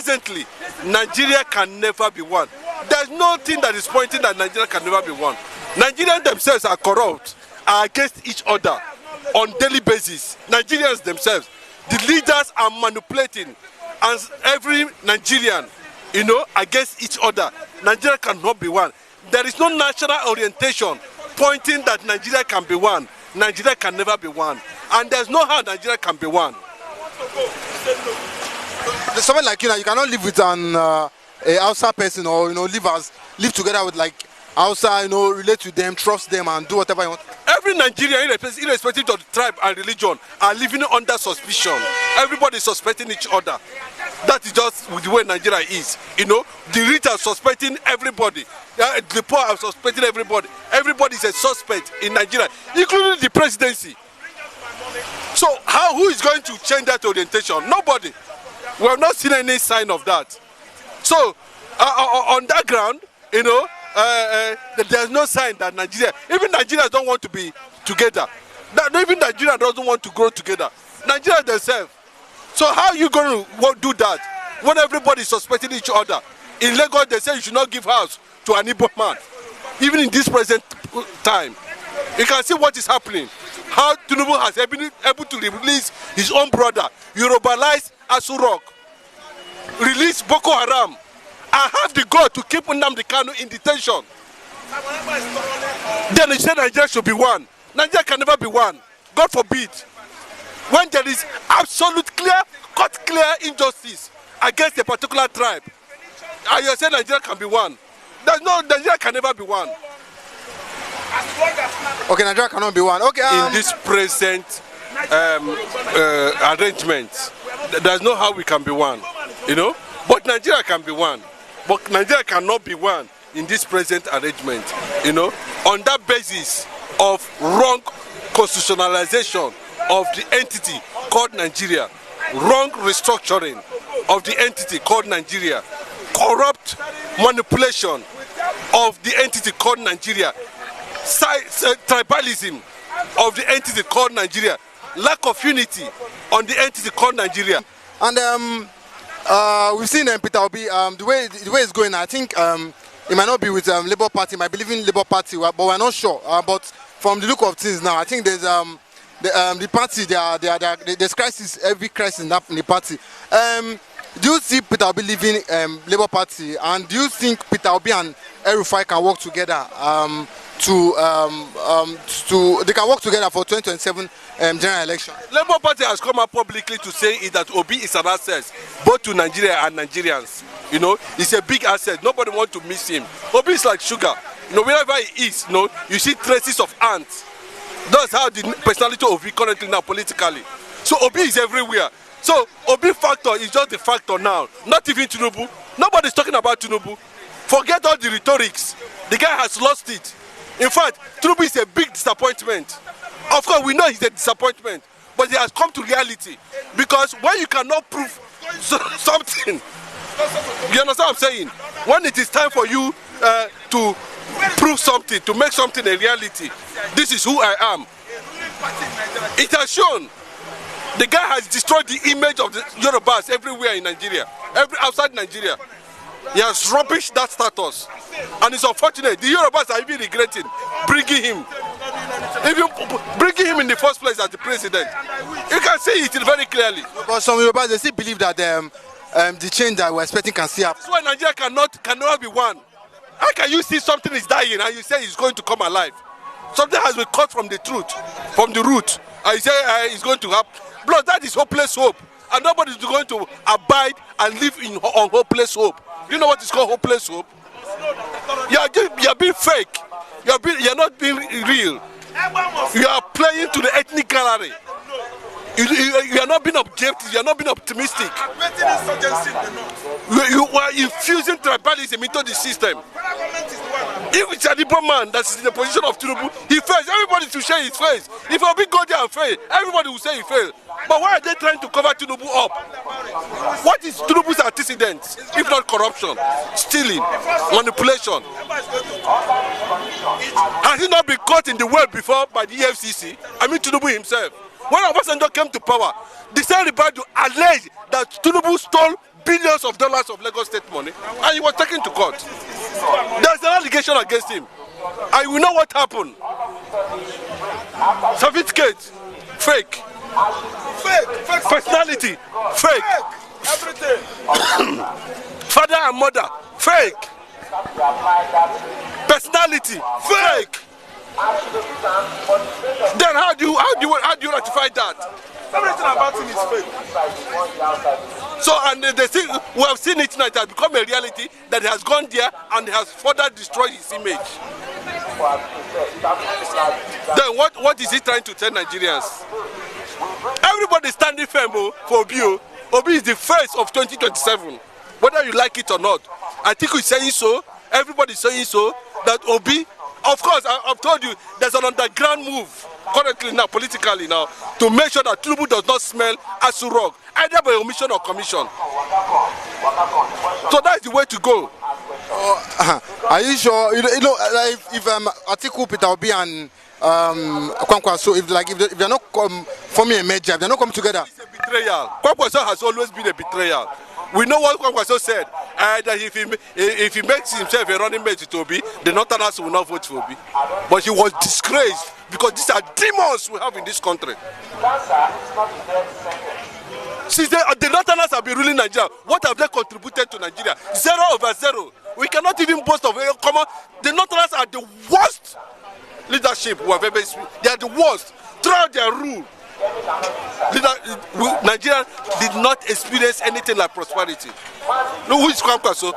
presently, Nigeria can never be one. There's nothing that is pointing that Nigeria can never be one. Nigerians themselves are corrupt, are against each other on daily basis. Nigerians themselves, the leaders are manipulating, and every Nigerian, against each other. Nigeria cannot be one. There is no national orientation pointing that Nigeria can be one. Nigeria can never be one, and there's no how Nigeria can be one. Someone like you cannot live with an a Hausa person, or live together with like Hausa, relate to them, trust them, and do whatever you want. Every Nigerian, irrespective of the tribe and religion, are living under suspicion. Everybody is suspecting each other. That is just the way Nigeria is. The rich are suspecting everybody. The poor are suspecting everybody. Everybody is a suspect in Nigeria, including the presidency. So who is going to change that orientation? Nobody. We have not seen any sign of that. So on that ground, there's no sign that even Nigeria don't want to be together. Even Nigeria doesn't want to grow together. Nigeria themselves. So how are you going to do that when everybody is suspecting each other? In Lagos, they say you should not give house to an Igbo man. Even in this present time, you can see what is happening. How Tinubu has been able to release his own brother, Yorubalize Asurok, release Boko Haram, and have the goal to keep Nnamdi Kanu in detention. Then he said Nigeria should be one. Nigeria can never be one. God forbid. When there is absolute clear injustice against a particular tribe, and you say Nigeria can be one. Nigeria can never be one. Okay, Nigeria cannot be one. Okay. In this present arrangement, there's no how we can be one. But Nigeria can be one. But Nigeria cannot be one in this present arrangement. On that basis of wrong constitutionalization of the entity called Nigeria, wrong restructuring of the entity called Nigeria, corrupt manipulation of the entity called Nigeria, tribalism of the entity called Nigeria, lack of unity on the entity called Nigeria. And we've seen peterobi, the way it's going. I think it might not be with Labour Party, it might be leaving Labour Party, but we're not sure. But from the look of things now, I think there's the party, there's crisis, every crisis in the party. Do you see peterobi leaving Labour Party, and do you think peterobi and rufai can work together they can work together for 2027 general election? Labour Party has come out publicly to say that Obi is an asset both to Nigeria and Nigerians. He's a big asset. Nobody wants to miss him. Obi is like sugar. Wherever he is, you see traces of ants. That's how the personality of Obi currently now politically. So Obi is everywhere. So Obi factor is just the factor now. Not even Tinubu. Nobody's talking about Tinubu. Forget all the rhetorics. The guy has lost it. In fact, Tinubu is a big disappointment. Of course, we know he's a disappointment, but he has come to reality. Because when you cannot prove something, you understand what I'm saying? When it is time for you to prove something, to make something a reality, this is who I am. It has shown. The guy has destroyed the image of the Yorubas everywhere in Nigeria, outside Nigeria. He has rubbished that status, and it's unfortunate. The Yorubas are even regretting bringing him in the first place as the president. You can see it very clearly. But some Yorubas, they still believe that the change that we're expecting can see happen. That's why Nigeria cannot be one. How can you see something is dying and you say it's going to come alive? Something has been cut from the truth, from the root, and you say it's going to happen. Blood, that is hopeless hope, and nobody is going to abide and live on hopeless hope. You know what is called hopeless hope? You are being fake. You are not being real. You are playing to the ethnic gallery. You are not being objective. You are not being optimistic. You are infusing tribalism into the system. If it's an Igbo man that is in the position of Tinubu, he fails. Everybody should share his face. If Obi go there and fail, everybody will say he failed. But why are they trying to cover Tinubu up? What is Tinubu's antecedents, if not corruption, stealing, manipulation? Has he not been caught in the web before by the EFCC? I mean Tinubu himself. When Obasanjo came to power, the same rebel alleged that Tinubu stole billions of dollars of Lagos state money, and he was taken to court. There's an allegation against him. And we know what happened. Certificate, fake. Fake. Personality, fake. Everything. Father and mother, fake. Personality, fake. Then how do you ratify that? Everything about him is fake. So, and they see, we have seen it now, it has become a reality that he has gone there and has further destroyed his image. Then what is he trying to tell Nigerians? Everybody is standing firm for Obi. Obi is the face of 2027, whether you like it or not. I think he's saying so, everybody is saying so, that Obi, of course, I've told you, there's an underground move currently now, politically now, to make sure that Tinubu does not smell Asurok, either by omission or commission. So that's the way to go. Are you sure? You know, like if Atiku, Peterobi, and Kwankwaso, if they're not forming a merger, if they're not coming together, It's a betrayal. Kwankwaso has always been a betrayal. We know what Kwankwaso said, that if he makes himself a running mate to Obi, the Northerners will not vote for Obi. But he was disgraced because these are demons we have in this country. Since the Northerners have been ruling Nigeria, what have they contributed to Nigeria? 0/0. We cannot even boast of a common. The Northerners are the worst leadership we have ever seen. They are the worst throughout their rule. Nigeria did not experience anything like prosperity. No, who is Kwankwaso?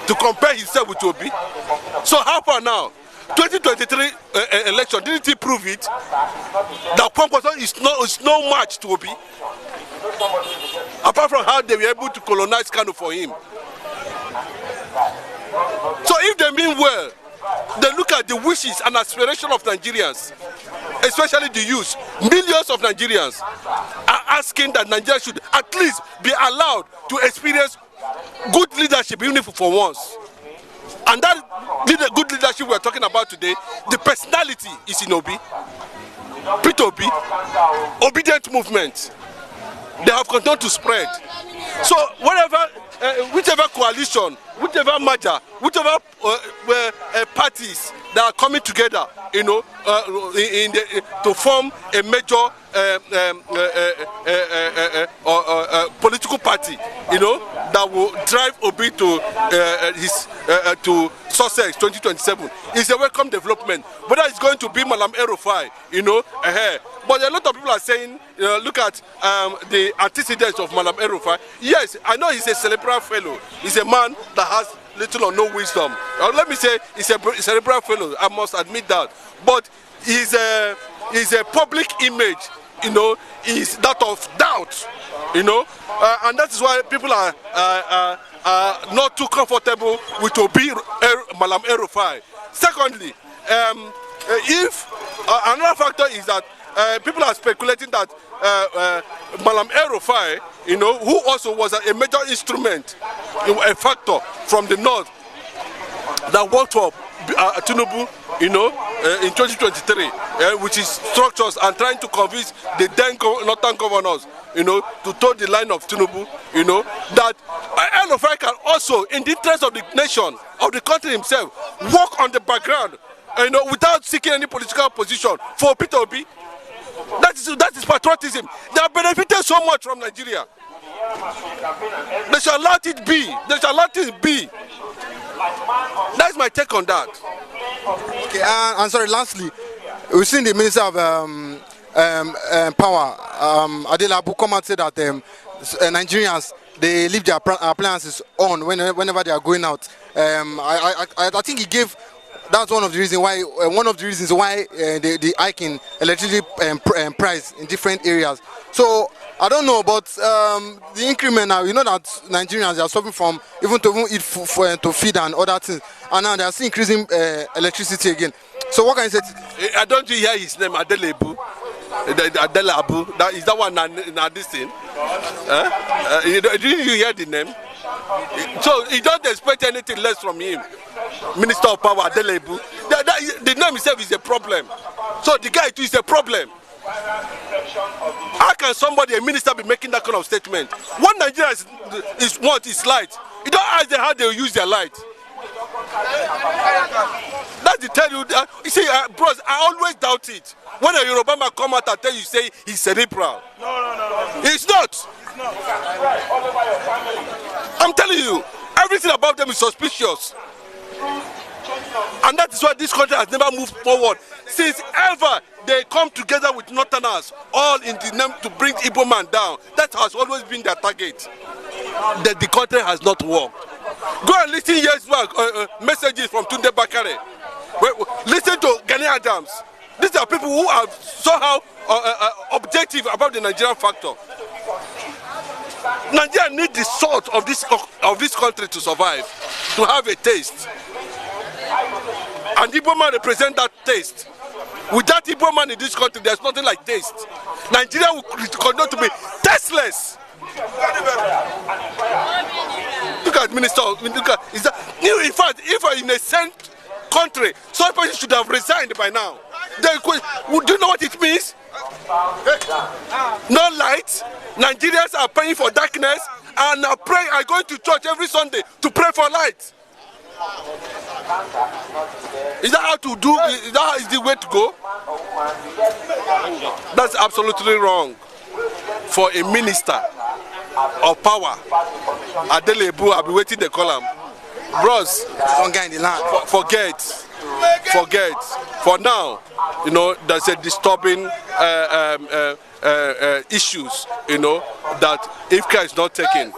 To compare himself with Obi. So how far now? 2023 election, didn't he prove it? That Kwankwaso is no match to Obi. Apart from how they were able to colonize Kano for him. So if they mean well, they look at the wishes and aspirations of Nigerians, especially the youth. Millions of Nigerians are asking that Nigeria should at least be allowed to experience good leadership, even if for once. And that good leadership we are talking about today, the personality is in Obi. Peterobi, obedient movement. They have continued to spread. So whichever coalition, whichever merger, whichever parties that are coming together, you know, to form a major political party, you know, that will drive Obi to to success 2027 is a welcome development. Whether it's going to be Malam Rufai, you know, but a lot of people are saying, look at the antecedents of Malam Rufai. Yes, I know he's a cerebral fellow. He's a man that has little or no wisdom. Let me say he's a cerebral fellow. I must admit that. But he's a public image, you know, is that of doubt, you know, and that is why people are not too comfortable with Obi Malam Rufai. Secondly, if another factor is that people are speculating that Malam Rufai, you know, who also was a major instrument, a factor from the north that worked for Tinubu, you know, in 2023, which is structures and trying to convince the then northern governors, you know, to toe the line of Tinubu, you know, that Rufai can also, in the interest of the nation, of the country himself, work on the background, you know, without seeking any political position for Peterobi. That is patriotism. They have benefited so much from Nigeria. They shall let it be. They shall let it be. That's my take on that. Okay, and sorry, lastly, we've seen the Minister of Power, Adelabu, come and say that Nigerians, they leave their appliances on whenever they are going out. I think he gave. That's one of the reasons why the hike in electricity price in different areas. So I don't know, but the increment now, you know that Nigerians are suffering from even to eat food, to feed and other things, and now they are still increasing electricity again. So what can you say? I don't hear his name, Adelabu. Adelabu. Is that one now this thing? Didn't you hear the name? So he don't expect anything less from him. Minister of Power, Adelabu. The name itself is a problem. So the guy too is a problem. How can somebody, a minister, be making that kind of statement? What Nigeria is light. You don't ask them how they use their light. That's to tell you. You see, bros, I always doubt it. When a Yoruba man come out and tell you, say he's cerebral. No. He's not. I'm telling you, everything about them is suspicious. And that is why this country has never moved forward. Since ever they come together with Northerners, all in the name to bring Igbo man down. That has always been their target. That the country has not worked. Go and listen years back, messages from Tunde Bakare. Listen to Gani Adams. These are people who are somehow objective about the Nigerian factor. Nigeria needs the salt of this country to survive, to have a taste. And Igbo man represent that taste. Without Igbo man in this country, there's nothing like taste. Nigeria will continue to be tasteless. Look at Minister. In fact, if in a same country, some person should have resigned by now. Do you know what it means? No light. Nigerians are praying for darkness and are going to church every Sunday to pray for light. Is that how to do? That is the way to go? That's absolutely wrong. For a minister of power, Adelebu, I'll be waiting to call him. Bros, forget. For now, you know, there's a disturbing issues, you know, that Ifka is not taking.